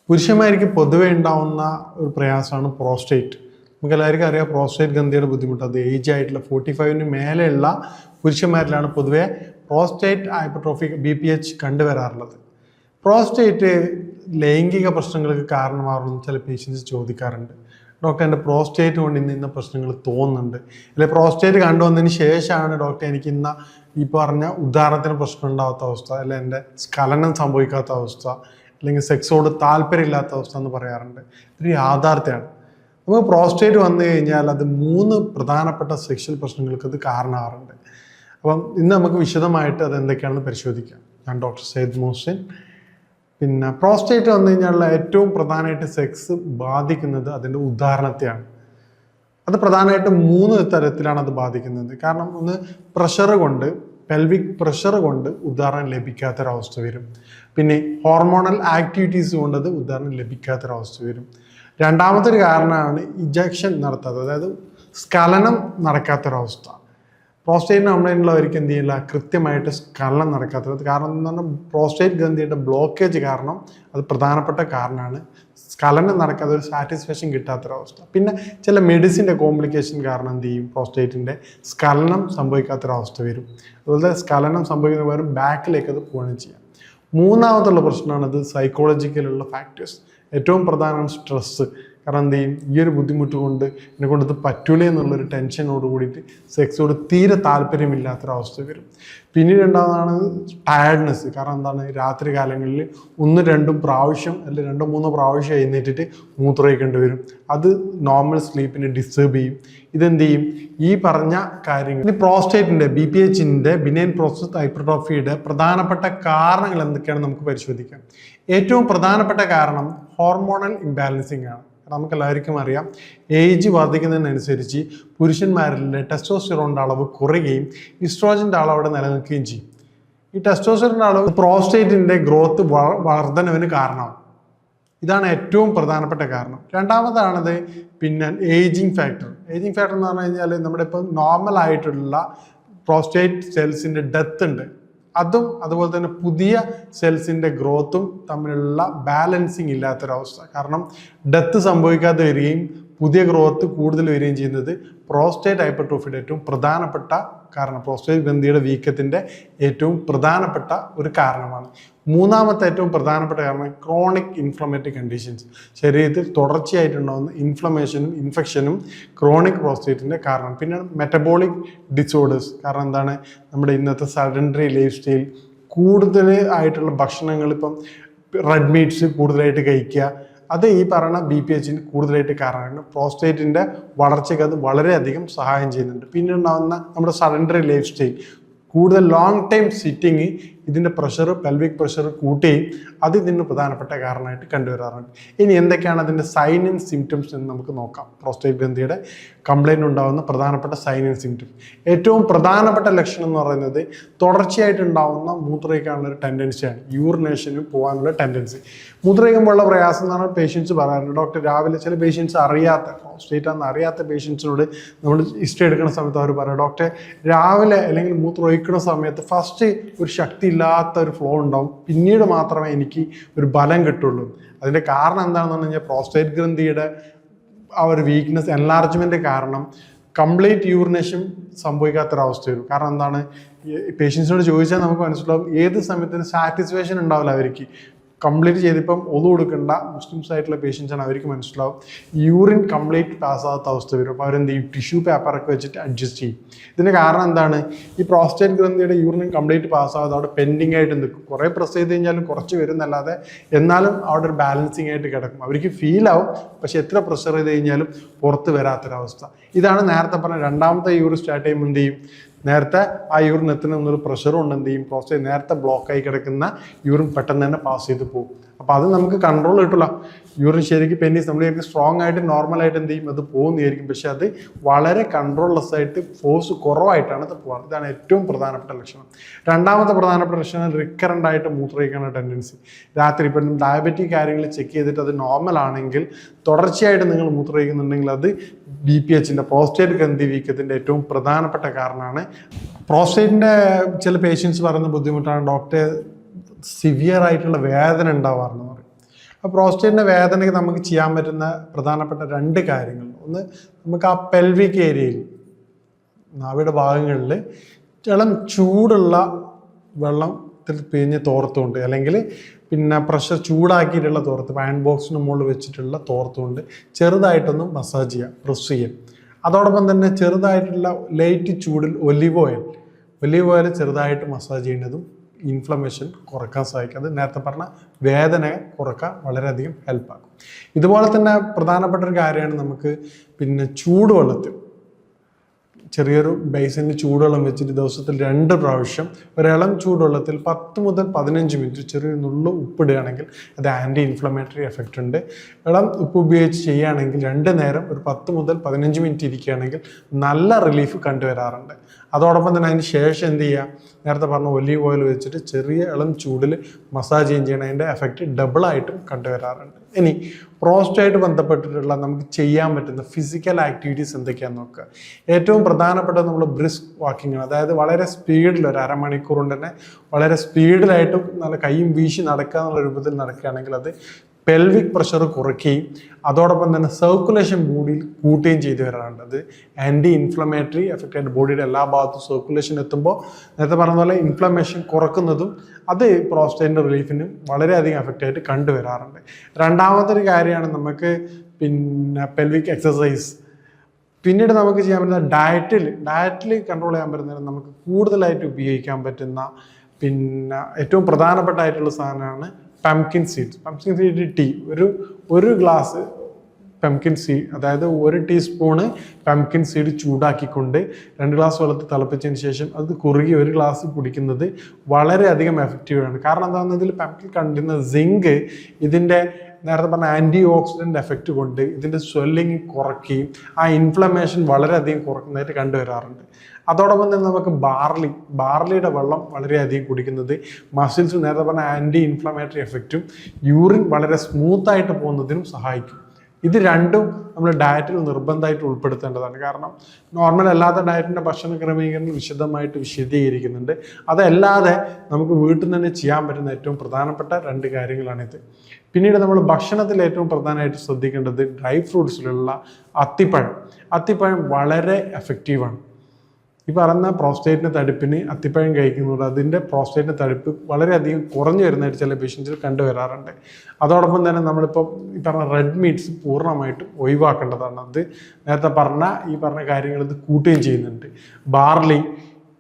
പുരുഷന്മാർക്ക് പൊതുവെ ഉണ്ടാവുന്ന ഒരു പ്രയാസമാണ് പ്രോസ്റ്റേറ്റ്. നമുക്ക് എല്ലാവർക്കും അറിയാം പ്രോസ്റ്റേറ്റ് ഗ്രന്ഥിയുടെ ബുദ്ധിമുട്ട്. അത് ഏജ് ആയിട്ടുള്ള 45-ന് മേലെയുള്ള പുരുഷന്മാരിലാണ് പൊതുവെ പ്രോസ്റ്റേറ്റ് ഹൈപ്പർട്രോഫി BPH കണ്ടുവരാറുള്ളത്. പ്രോസ്റ്റേറ്റ് ലൈംഗിക പ്രശ്നങ്ങൾക്ക് കാരണമാകുമെന്ന് ചില പേഷ്യൻസ് ചോദിക്കാറുണ്ട്. ഡോക്ടർ എൻ്റെ പ്രോസ്റ്റേറ്റ് കൊണ്ട് ഇന്ന പ്രശ്നങ്ങൾ തോന്നുന്നുണ്ട്, അല്ലെങ്കിൽ പ്രോസ്റ്റേറ്റ് കണ്ടുവന്നതിന് ശേഷമാണ് ഡോക്ടർ എനിക്ക് ഈ പറഞ്ഞ ഉദാഹരണത്തിന് പ്രശ്നം ഉണ്ടാവാത്ത അവസ്ഥ, അല്ലെങ്കിൽ എൻ്റെ സ്ഖലനം സംഭവിക്കാത്ത അവസ്ഥ, അല്ലെങ്കിൽ സെക്സോട് താല്പര്യമില്ലാത്ത അവസ്ഥ എന്ന് പറയാറുണ്ട്. ഇതൊരു യാഥാർത്ഥ്യമാണ്. നമുക്ക് പ്രോസ്റ്റേറ്റ് വന്നു കഴിഞ്ഞാൽ അത് 3 പ്രധാനപ്പെട്ട സെക്ഷൽ പ്രശ്നങ്ങൾക്ക് അത് കാരണമാകാറുണ്ട്. അപ്പം ഇന്ന് നമുക്ക് വിശദമായിട്ട് അത് എന്തൊക്കെയാണെന്ന് പരിശോധിക്കാം. ഞാൻ ഡോക്ടർ സയ്യിദ് മുഹസിൻ. പിന്നെ പ്രോസ്റ്റേറ്റ് വന്നു കഴിഞ്ഞാൽ ഏറ്റവും പ്രധാനമായിട്ട് സെക്സ് ബാധിക്കുന്നത് അതിൻ്റെ ഉദാഹരണത്തെയാണ്. അത് പ്രധാനമായിട്ടും 3 തരത്തിലാണ് അത് ബാധിക്കുന്നത്. കാരണം ഒന്ന്, പ്രഷർ കൊണ്ട്, പെൽവിക് പ്രഷർ കൊണ്ട് ഉദാഹരണം ലഭിക്കാത്തൊരവസ്ഥ വരും. പിന്നെ ഹോർമോണൽ ആക്ടിവിറ്റീസ് കൊണ്ട് അത് ഉദാഹരണം ലഭിക്കാത്തൊരവസ്ഥ വരും. രണ്ടാമത്തെ ഒരു കാരണമാണ് ഇജക്ഷൻ നടത്താത്തത്, അതായത് സ്ഖലനം നടക്കാത്തൊരവസ്ഥ. പ്രോസ്റ്റേറ്റിന് നമ്മളതിനുള്ളവർക്ക് എന്ത് ചെയ്യില്ല, കൃത്യമായിട്ട് സ്ഖലനം നടക്കാത്തത്. കാരണം എന്ന് പറഞ്ഞാൽ പ്രോസ്റ്റേറ്റ് ഗ്രന്ഥിയുടെ ബ്ലോക്കേജ് കാരണം അത് പ്രധാനപ്പെട്ട കാരണമാണ്. സ്ഖലനം നടക്കാത്ത ഒരു സാറ്റിസ്ഫാക്ഷൻ കിട്ടാത്തൊരവസ്ഥ. പിന്നെ ചില മെഡിസിൻ്റെ കോംപ്ലിക്കേഷൻ കാരണം എന്ത് ചെയ്യും, പ്രോസ്റ്റേറ്റിൻ്റെ സ്ഖലനം സംഭവിക്കാത്തൊരവസ്ഥ വരും. അതുപോലെ സ്ഖലനം സംഭവിക്കുന്ന പകരം ബാക്കിലേക്ക് അത് പോവുകയും ചെയ്യാം. മൂന്നാമത്തുള്ള പ്രശ്നമാണത് സൈക്കോളജിക്കലുള്ള ഫാക്ടേഴ്സ്. ഏറ്റവും പ്രധാനമാണ് സ്ട്രെസ്സ്. കാരണം എന്ത് ചെയ്യും, ഈ ഒരു ബുദ്ധിമുട്ട് കൊണ്ട് എന്നെ കൊണ്ടത് പറ്റൂലേ എന്നുള്ളൊരു ടെൻഷനോട് കൂടിയിട്ട് സെക്സോട് തീരെ താല്പര്യമില്ലാത്തൊരവസ്ഥ വരും. പിന്നീട് ഉണ്ടാകുന്നതാണ് ടയർഡ്നെസ്. കാരണം എന്താണ്, രാത്രി കാലങ്ങളിൽ 1-2 പ്രാവശ്യം അല്ലെങ്കിൽ 2-3 പ്രാവശ്യം എഴുന്നേറ്റിട്ട് മൂത്രമൊഴിക്കേണ്ടി വരും. അത് നോർമൽ സ്ലീപ്പിനെ ഡിസ്റ്റർബ് ചെയ്യും. ഇതെന്ത് ചെയ്യും, ഈ പറഞ്ഞ കാര്യങ്ങൾ. ഇനി പ്രോസ്റ്റേറ്റിൻ്റെ BPHൻ്റെ ബിനൈൻ പ്രോസ്റ്റേറ്റ് ഹൈപ്പർട്രോഫിയുടെ പ്രധാനപ്പെട്ട കാരണങ്ങൾ എന്തൊക്കെയാണെന്ന് നമുക്ക് പരിശോധിക്കാം. ഏറ്റവും പ്രധാനപ്പെട്ട കാരണം ഹോർമോണൽ ഇംബാലൻസിങ് ആണ്. നമുക്ക് എല്ലാവർക്കും അറിയാം, ഏജ് വർദ്ധിക്കുന്നതിനനുസരിച്ച് പുരുഷന്മാരിലെ ടെസ്റ്റോസ്റ്റിറോണിൻ്റെ അളവ് കുറയുകയും ഈസ്ട്രോജൻ്റെ അളവ് അവിടെ നിലനിൽക്കുകയും ചെയ്യും. ഈ ടെസ്റ്റോസ്റ്റിറോണിൻ്റെ അളവ് പ്രോസ്റ്റേറ്റിൻ്റെ ഗ്രോത്ത് വർധനവിന് കാരണമാവും. ഇതാണ് ഏറ്റവും പ്രധാനപ്പെട്ട കാരണം. രണ്ടാമതാണത് പിന്നെ ഏജിങ് ഫാക്ടർ. ഏജിങ് ഫാക്ടർ എന്ന് പറഞ്ഞു കഴിഞ്ഞാൽ നമ്മുടെ ഇപ്പം നോർമൽ ആയിട്ടുള്ള പ്രോസ്റ്റേറ്റ് സെൽസിൻ്റെ ഡെത്ത് ഉണ്ട്, അതും അതുപോലെ തന്നെ പുതിയ സെൽസിൻ്റെ ഗ്രോത്തും തമ്മിലുള്ള ബാലൻസിങ് ഇല്ലാത്തൊരവസ്ഥ. കാരണം ഡെത്ത് സംഭവിക്കാതെ വരികയും പുതിയ ഗ്രോത്ത് കൂടുതൽ വരികയും ചെയ്യുന്നത് പ്രോസ്റ്റേറ്റ് ഹൈപ്പർട്രോഫിയുടെ ഏറ്റവും പ്രധാനപ്പെട്ട കാരണം, പ്രോസ്റ്റേറ്റ് ഗ്രന്ഥിയുടെ വീക്കത്തിൻ്റെ ഏറ്റവും പ്രധാനപ്പെട്ട ഒരു കാരണമാണ്. മൂന്നാമത്തെ ഏറ്റവും പ്രധാനപ്പെട്ട കാരണം ക്രോണിക് ഇൻഫ്ലമേറ്ററി കണ്ടീഷൻസ്. ശരീരത്തിൽ തുടർച്ചയായിട്ടുണ്ടാകുന്ന ഇൻഫ്ലമേഷനും ഇൻഫെക്ഷനും ക്രോണിക് പ്രോസ്റ്റേറ്റിൻ്റെ കാരണം. പിന്നെ മെറ്റബോളിക് ഡിസോർഡേഴ്സ്. കാരണം എന്താണ്, നമ്മുടെ ഇന്നത്തെ സെഡൻറ്ററി ലൈഫ് സ്റ്റൈൽ, കൂടുതൽ ആയിട്ടുള്ള ഭക്ഷണങ്ങൾ, ഇപ്പം റെഡ് മീറ്റ്സ് കൂടുതലായിട്ട് കഴിക്കുക, അത് ഈ പറയുന്ന BPHന് കൂടുതലായിട്ട് കാരണമാണ്. പ്രോസ്റ്റേറ്റിൻ്റെ വളർച്ചയ്ക്ക് അത് വളരെയധികം സഹായം ചെയ്യുന്നുണ്ട്. പിന്നെ ഉണ്ടാകുന്ന നമ്മുടെ സെഡൻറ്ററി ലൈഫ് സ്റ്റൈൽ, കൂടുതൽ ലോങ് ടൈം സിറ്റിങ് ഇതിൻ്റെ പ്രഷർ, പെൽവിക് പ്രഷർ കൂട്ടുകയും അത് ഇതിന് പ്രധാനപ്പെട്ട കാരണമായിട്ട് കണ്ടുവരാറുണ്ട്. ഇനി എന്തൊക്കെയാണ് അതിൻ്റെ സൈൻ ആൻഡ് സിംറ്റംസ് എന്ന് നമുക്ക് നോക്കാം. പ്രോസ്റ്റേറ്റ് ഗ്രന്ഥിയുടെ കംപ്ലൈൻറ്റ് ഉണ്ടാകുന്ന പ്രധാനപ്പെട്ട സൈൻ ആൻഡ് സിംറ്റംസ്. ഏറ്റവും പ്രധാനപ്പെട്ട ലക്ഷണം എന്ന് പറയുന്നത് തുടർച്ചയായിട്ടുണ്ടാകുന്ന മൂത്രമൊഴിക്കാനുള്ള ഒരു ടെൻഡൻസിയാണ്, യൂറിനേഷനും പോകാനുള്ള ടെൻഡൻസി. മൂത്രമൊഴിക്കുമ്പോഴുള്ള പ്രയാസം എന്ന് പറഞ്ഞാൽ പേഷ്യൻസ് പറയാറുണ്ട്. ഡോക്ടർ രാവിലെ ചില പേഷ്യൻസ് അറിയാത്ത, പ്രോസ്റ്റേറ്റ് ആണെന്ന് അറിയാത്ത പേഷ്യൻസിനോട് നമ്മൾ ഹിസ്റ്ററി എടുക്കുന്ന സമയത്ത് അവർ പറയാം, ഡോക്ടർ രാവിലെ അല്ലെങ്കിൽ മൂത്രമൊഴിക്കുന്ന സമയത്ത് ഫസ്റ്റ് ഒരു ശക്തി ഇല്ലാത്ത ഒരു ഫ്ലോ ഉണ്ടാവും, പിന്നീട് മാത്രമേ എനിക്ക് ഒരു ബലം കിട്ടുള്ളൂ. അതിൻ്റെ കാരണം എന്താണെന്ന് പറഞ്ഞു കഴിഞ്ഞാൽ പ്രോസ്റ്റേറ്റ് ഗ്രന്ഥിയുടെ ആ ഒരു വീക്ക്നെസ്, എൻലാർജ്മെൻറ്റ് കാരണം കംപ്ലീറ്റ് യൂറിനേഷൻ സംഭവിക്കാത്തൊരവസ്ഥ വരും. കാരണം എന്താണ്, പേഷ്യൻസിനോട് ചോദിച്ചാൽ നമുക്ക് മനസ്സിലാവും ഏത് സമയത്തിന് സാറ്റിസ്ഫാക്ഷൻ ഉണ്ടാവില്ല അവർക്ക്. കംപ്ലീറ്റ് ചെയ്തിപ്പം ഒതു കൊടുക്കേണ്ട മുസ്ലിംസ് ആയിട്ടുള്ള പേഷ്യൻസാണ്, അവർക്ക് മനസ്സിലാവും യൂറിൻ കംപ്ലീറ്റ് പാസ്സാകാത്ത അവസ്ഥ വരും. അപ്പോൾ അവരെന്ത് ചെയ്യും, ടിഷ്യൂ പേപ്പറൊക്കെ വെച്ചിട്ട് അഡ്ജസ്റ്റ് ചെയ്യും. ഇതിൻ്റെ കാരണം എന്താണ്, ഈ പ്രോസ്റ്റേറ്റ് ഗ്രന്ഥിയുടെ യൂറിൻ കംപ്ലീറ്റ് പാസ്സാകാതെ അവിടെ പെൻഡിങ് ആയിട്ട് നിൽക്കും. കുറേ പ്രസ് ചെയ്ത് കഴിഞ്ഞാലും കുറച്ച് വരുന്നല്ലാതെ എന്നാലും അവിടെ ഒരു ബാലൻസിങ് ആയിട്ട് കിടക്കും. അവർക്ക് ഫീൽ ആവും, പക്ഷെ എത്ര പ്രഷർ ചെയ്ത് കഴിഞ്ഞാലും പുറത്ത് വരാത്തൊരവസ്ഥ. ഇതാണ് നേരത്തെ പറഞ്ഞ രണ്ടാമത്തെ യൂറിൻ സ്റ്റാർട്ട് ചെയ്യുമ്പോൾ എന്ത് ചെയ്യും, നേരത്തെ ആ യൂറിൻ എത്തുന്നൊരു പ്രഷറും ഉണ്ട്, എന്ത് ചെയ്യും, പ്രോസ്റ്റേറ്റ് നേരത്തെ ബ്ലോക്കായി കിടക്കുന്ന യൂറിൻ പെട്ടെന്ന് തന്നെ പാസ് ചെയ്ത് പോകും. അപ്പോൾ അത് നമുക്ക് കൺട്രോൾ കിട്ടില്ല. യൂറിൻ ശരിക്കും പെന്നീസ് നമ്മൾ സ്ട്രോങ് ആയിട്ട് നോർമലായിട്ട് എന്ത് ചെയ്യും, അത് പോകുന്നതായിരിക്കും. പക്ഷെ അത് വളരെ കൺട്രോൾലെസ് ആയിട്ട് ഫോഴ്സ് കുറവായിട്ടാണ് അത് പോകാറ്. ഇതാണ് ഏറ്റവും പ്രധാനപ്പെട്ട ലക്ഷണം. രണ്ടാമത്തെ പ്രധാനപ്പെട്ട ലക്ഷണം റിക്കറൻ്റ് ആയിട്ട് മൂത്രമൊഴിക്കാനുള്ള ടെൻഡൻസി. രാത്രി ഇപ്പം ഡയബറ്റിക് കാര്യങ്ങൾ ചെക്ക് ചെയ്തിട്ട് അത് നോർമൽ ആണെങ്കിൽ തുടർച്ചയായിട്ട് നിങ്ങൾ മൂത്രമൊഴിക്കുന്നുണ്ടെങ്കിൽ അത് BPHൻ്റെ പ്രോസ്റ്റേറ്റ് ഗ്രന്ഥി വീക്കത്തിൻ്റെ ഏറ്റവും പ്രധാനപ്പെട്ട കാരണമാണ്. പ്രോസ്റ്റേറ്റിൻ്റെ ചില പേഷ്യൻസ് പറയുന്ന ബുദ്ധിമുട്ടാണ്, ഡോക്ടർ സിവിയർ ആയിട്ടുള്ള വേദന ഉണ്ടാവാറെന്ന് പറയും. അപ്പോൾ പ്രോസ്റ്റേറ്റിൻ്റെ വേദനയ്ക്ക് നമുക്ക് ചെയ്യാൻ പറ്റുന്ന പ്രധാനപ്പെട്ട 2 കാര്യങ്ങൾ. ഒന്ന്, നമുക്ക് ആ പെൽവിക് ഏരിയയിൽ നാവിയുടെ ഭാഗങ്ങളിൽ ഇളം ചൂടുള്ള വെള്ളത്തിൽ പിഴിഞ്ഞ് തോർത്തുകൊണ്ട്, അല്ലെങ്കിൽ പിന്നെ പ്രഷർ ചൂടാക്കിയിട്ടുള്ള തോർത്ത്, അയൺ ബോക്സിന് മുകളിൽ വെച്ചിട്ടുള്ള തോർത്തുകൊണ്ട് ചെറുതായിട്ടൊന്ന് മസാജ് ചെയ്യുക, പ്രസ് ചെയ്യുക. അതോടൊപ്പം തന്നെ ചെറുതായിട്ടുള്ള ലൈറ്റ് ചൂടിൽ ഒലിവ് ഓയിൽ ചെറുതായിട്ട് മസാജ് ചെയ്യുന്നതും ഇൻഫ്ലമേഷൻ കുറക്കാൻ സഹായിക്കും. അത് നേരത്തെ പറഞ്ഞ വേദന കുറക്കാൻ വളരെയധികം ഹെൽപ്പാക്കും. ഇതുപോലെ തന്നെ പ്രധാനപ്പെട്ട ഒരു കാര്യമാണ് നമുക്ക് പിന്നെ ചൂടുവെള്ളത്തിൽ ചെറിയൊരു ബേസിനിൽ ചൂടുവെള്ളം വെച്ചിട്ട് ദിവസത്തിൽ 2 പ്രാവശ്യം ഒരിളം ചൂടുവെള്ളത്തിൽ 10 മുതൽ 15 മിനിറ്റ് ചെറിയൊരു നുള്ളു ഉപ്പിടുകയാണെങ്കിൽ അത് ആൻറ്റി ഇൻഫ്ലമേറ്ററി എഫക്റ്റ് ഉണ്ട്. ഇളം ഉപ്പ് ഉപയോഗിച്ച് ചെയ്യുകയാണെങ്കിൽ 2 നേരം ഒരു 10 മുതൽ 15 മിനിറ്റ് ഇരിക്കുകയാണെങ്കിൽ നല്ല റിലീഫ് കണ്ടുവരാറുണ്ട്. അതോടൊപ്പം തന്നെ അതിന് ശേഷം എന്ത് ചെയ്യുക, നേരത്തെ പറഞ്ഞ ഒലീവ് ഓയിൽ വെച്ചിട്ട് ചെറിയ ഇളം ചൂടിൽ മസാജ് ചെയ്യണം. അതിൻ്റെ എഫക്റ്റ് ഡബിളായിട്ടും കണ്ടുവരാറുണ്ട്. ഇനി പ്രോസ്റ്റേറ്റ് ബന്ധപ്പെട്ടിട്ടുള്ള നമുക്ക് ചെയ്യാൻ പറ്റുന്ന ഫിസിക്കൽ ആക്ടിവിറ്റീസ് എന്തൊക്കെയാണെന്ന് നോക്കുക. ഏറ്റവും പ്രധാനപ്പെട്ട നമ്മൾ ബ്രിസ്ക് വാക്കിംഗ് ആണ്. അതായത് വളരെ സ്പീഡിൽ ഒരു അരമണിക്കൂർ കൊണ്ട് തന്നെ വളരെ സ്പീഡിലായിട്ടും നല്ല കൈയും വീശി നടക്കുക എന്നുള്ള രൂപത്തിൽ നടക്കുകയാണെങ്കിൽ അത് പെൽവിക് പ്രഷർ കുറയ്ക്കുകയും അതോടൊപ്പം തന്നെ സർക്കുലേഷൻ ബോഡിയിൽ കൂട്ടുകയും ചെയ്തു വരാറുണ്ട്. അത് ആൻറ്റി ഇൻഫ്ലമേറ്ററി എഫക്റ്റ് ആയിട്ട് ബോഡിയുടെ എല്ലാ ഭാഗത്തും സർക്കുലേഷൻ എത്തുമ്പോൾ നേരത്തെ പറഞ്ഞ പോലെ ഇൻഫ്ലമേഷൻ കുറക്കുന്നതും അത് പ്രോസ്റ്റേറ്റിൻ്റെ റിലീഫിനും വളരെയധികം എഫക്റ്റ് ആയിട്ട് കണ്ടുവരാറുണ്ട്. രണ്ടാമതൊരു കാര്യമാണ് നമുക്ക് പിന്നെ പെൽവിക് എക്സസൈസ്. പിന്നീട് നമുക്ക് ചെയ്യാൻ പറ്റുന്ന ഡയറ്റിൽ കൺട്രോൾ ചെയ്യാൻ പറ്റുന്ന നമുക്ക് കൂടുതലായിട്ട് ഉപയോഗിക്കാൻ പറ്റുന്ന പിന്നെ ഏറ്റവും പ്രധാനപ്പെട്ടായിട്ടുള്ള സാധനമാണ് പംകിൻ സീഡ് ടീ. ഒരു ഗ്ലാസ് പംകിൻ സീഡ്, അതായത് 1 ടീസ്പൂണ് പംകിൻ സീഡ് ചൂടാക്കിക്കൊണ്ട് 2 ഗ്ലാസ് വെള്ളത്തിൽ തിളപ്പിച്ചതിന് ശേഷം അത് കുറുകി 1 ഗ്ലാസ് കുടിക്കുന്നത് വളരെയധികം എഫക്റ്റീവാണ്. കാരണം എന്താണെന്ന് ഇതിൽ പംകിൻ കണ്ടിരുന്ന സിങ്ക് ഇതിൻ്റെ നേരത്തെ പറഞ്ഞ ആൻറ്റി ഓക്സിഡൻ്റ് എഫക്റ്റ് കൊണ്ട് ഇതിൻ്റെ സ്വെല്ലിങ് കുറയ്ക്കുകയും ആ ഇൻഫ്ലമേഷൻ വളരെയധികം കുറയ്ക്കുന്നതായിട്ട് കണ്ടുവരാറുണ്ട്. അതോടൊപ്പം തന്നെ നമുക്ക് ബാർലിയുടെ വെള്ളം വളരെയധികം കുടിക്കുന്നത് മസിൽസ് നേരത്തെ പറഞ്ഞ ആൻറ്റി ഇൻഫ്ലമേറ്ററി എഫക്റ്റും യൂറിൻ വളരെ സ്മൂത്തായിട്ട് പോകുന്നതിനും സഹായിക്കും. ഇത് രണ്ടും നമ്മൾ ഡയറ്റിൽ നിർബന്ധമായിട്ട് ഉൾപ്പെടുത്തേണ്ടതാണ്. കാരണം നോർമൽ അല്ലാത്ത ഡയറ്റിൻ്റെ ഭക്ഷണ ക്രമീകരണം വിശദമായിട്ട് വിശദീകരിക്കുന്നുണ്ട്. അതല്ലാതെ നമുക്ക് വീട്ടിൽ നിന്ന് തന്നെ ചെയ്യാൻ പറ്റുന്ന ഏറ്റവും പ്രധാനപ്പെട്ട 2 കാര്യങ്ങളാണിത്. പിന്നീട് നമ്മൾ ഭക്ഷണത്തിൽ ഏറ്റവും പ്രധാനമായിട്ട് ശ്രദ്ധിക്കേണ്ടത് ഡ്രൈ ഫ്രൂട്ട്സിലുള്ള അത്തിപ്പഴം വളരെ എഫക്റ്റീവാണ്. ഈ പറഞ്ഞ പ്രോസ്റ്റേറ്റിൻ്റെ തടിപ്പിന് അത്തിപ്പഴം കഴിക്കുന്നത് അതിൻ്റെ പ്രോസ്റ്റേറ്റിൻ്റെ തടിപ്പ് വളരെയധികം കുറഞ്ഞു വരുന്നതായിട്ട് ചില പേഷ്യൻസിൽ കണ്ടുവരാറുണ്ട്. അതോടൊപ്പം തന്നെ നമ്മളിപ്പോൾ ഈ പറഞ്ഞ റെഡ് മീറ്റ്സ് പൂർണ്ണമായിട്ടും ഒഴിവാക്കേണ്ടതാണ്. അത് നേരത്തെ ഈ പറഞ്ഞ കാര്യങ്ങൾ ഇത് കൂട്ടുകയും ചെയ്യുന്നുണ്ട്. ബാർലി,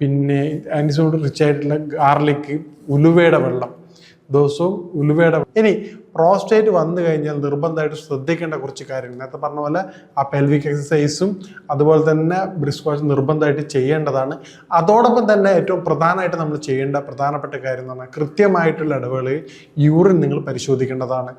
പിന്നെ ആൻറ്റിസോഡ് റിച്ച് ആയിട്ടുള്ള ഗാർലിക്, ഉലുവയുടെ വെള്ളം ദിവസവും ഇനി പ്രോസ്റ്റേറ്റ് വന്നു കഴിഞ്ഞാൽ നിർബന്ധമായിട്ട് ശ്രദ്ധിക്കേണ്ട കുറച്ച് കാര്യങ്ങൾ നേരത്തെ പറഞ്ഞ പോലെ ആ പെൽവിക് എക്സസൈസും അതുപോലെ തന്നെ ബ്രിസ്ക് വാഷ് നിർബന്ധമായിട്ട് ചെയ്യേണ്ടതാണ്. അതോടൊപ്പം തന്നെ ഏറ്റവും പ്രധാനമായിട്ട് നമ്മൾ ചെയ്യേണ്ട പ്രധാനപ്പെട്ട കാര്യം എന്ന് പറഞ്ഞാൽ കൃത്യമായിട്ടുള്ള ഇടവേളയിൽ യൂറിൻ നിങ്ങൾ പരിശോധിക്കേണ്ടതാണ്.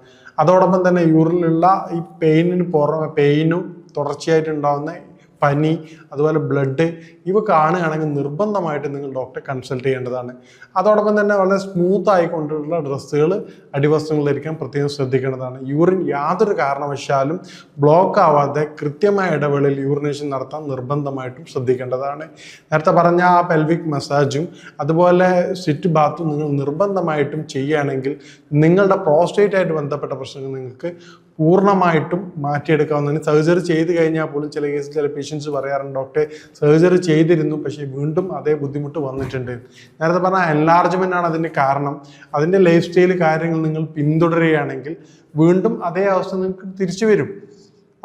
അതോടൊപ്പം തന്നെ യൂറിനിലുള്ള ഈ പെയിനും തുടർച്ചയായിട്ടുണ്ടാകുന്ന പനി, അതുപോലെ ബ്ലഡ്, ഇവ കാണുകയാണെങ്കിൽ നിർബന്ധമായിട്ട് നിങ്ങൾ ഡോക്ടറെ കൺസൾട്ട് ചെയ്യേണ്ടതാണ്. അതോടൊപ്പം തന്നെ വളരെ സ്മൂത്ത് ആയിക്കൊണ്ടുള്ള ഡ്രസ്സുകൾ, അടിവസ്ത്രങ്ങൾ ധരിക്കാൻ പ്രത്യേകം ശ്രദ്ധിക്കേണ്ടതാണ്. യൂറിൻ യാതൊരു കാരണവശാലും ബ്ലോക്ക് ആവാതെ കൃത്യമായ ഇടവേളയിൽ യൂറിനേഷൻ നടത്താൻ നിർബന്ധമായിട്ടും ശ്രദ്ധിക്കേണ്ടതാണ്. നേരത്തെ പറഞ്ഞ ആ പെൽവിക് മസാജും അതുപോലെ സിറ്റ് ബാത്തും നിങ്ങൾ നിർബന്ധമായിട്ടും ചെയ്യുകയാണെങ്കിൽ നിങ്ങളുടെ പ്രോസ്റ്റേറ്റായിട്ട് ബന്ധപ്പെട്ട പ്രശ്നങ്ങൾ നിങ്ങൾക്ക് പൂർണ്ണമായിട്ടും മാറ്റിയെടുക്കാവുന്നതിന് സർജറി ചെയ്ത് കഴിഞ്ഞാൽ പോലും ചില കേസിൽ ചില പേഷ്യൻസ് പറയാറുണ്ട്, ഡോക്ടറെ സർജറി ചെയ്തിരുന്നു പക്ഷേ വീണ്ടും അതേ ബുദ്ധിമുട്ട് വന്നിട്ടുണ്ട്. നേരത്തെ പറഞ്ഞാൽ എൻലാർജ്മെൻ്റ് ആണ് അതിൻ്റെ കാരണം. അതിൻ്റെ ലൈഫ് സ്റ്റൈൽ കാര്യങ്ങൾ നിങ്ങൾ പിന്തുടരുകയാണെങ്കിൽ വീണ്ടും അതേ അവസ്ഥ നിങ്ങൾക്ക് തിരിച്ചു വരും.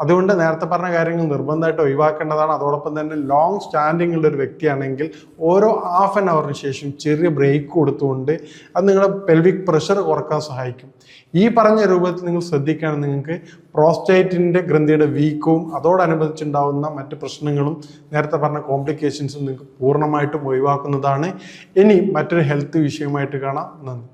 അതുകൊണ്ട് നേരത്തെ പറഞ്ഞ കാര്യങ്ങൾ നിർബന്ധമായിട്ട് ഒഴിവാക്കേണ്ടതാണ്. അതോടൊപ്പം തന്നെ ലോങ് സ്റ്റാൻഡിംഗ് ഉള്ള ഒരു വ്യക്തിയാണെങ്കിൽ ഓരോ ഹാഫ് ആൻ അവറിന് ശേഷം ചെറിയ ബ്രേക്ക് കൊടുത്തുകൊണ്ട് അത് നിങ്ങളുടെ പെൽവിക് പ്രഷർ കുറക്കാൻ സഹായിക്കും. ഈ പറഞ്ഞ രൂപത്തിൽ നിങ്ങൾ ശ്രദ്ധിക്കുകയാണെങ്കിൽ നിങ്ങൾക്ക് പ്രോസ്റ്റേറ്റിൻ്റെ ഗ്രന്ഥിയുടെ വീക്കവും അതോടനുബന്ധിച്ചുണ്ടാകുന്ന മറ്റ് പ്രശ്നങ്ങളും നേരത്തെ പറഞ്ഞ കോംപ്ലിക്കേഷൻസും നിങ്ങൾക്ക് പൂർണ്ണമായിട്ടും ഒഴിവാക്കുന്നതാണ്. ഇനി മറ്റൊരു ഹെൽത്ത് വിഷയമായിട്ട് കാണാം. നന്ദി.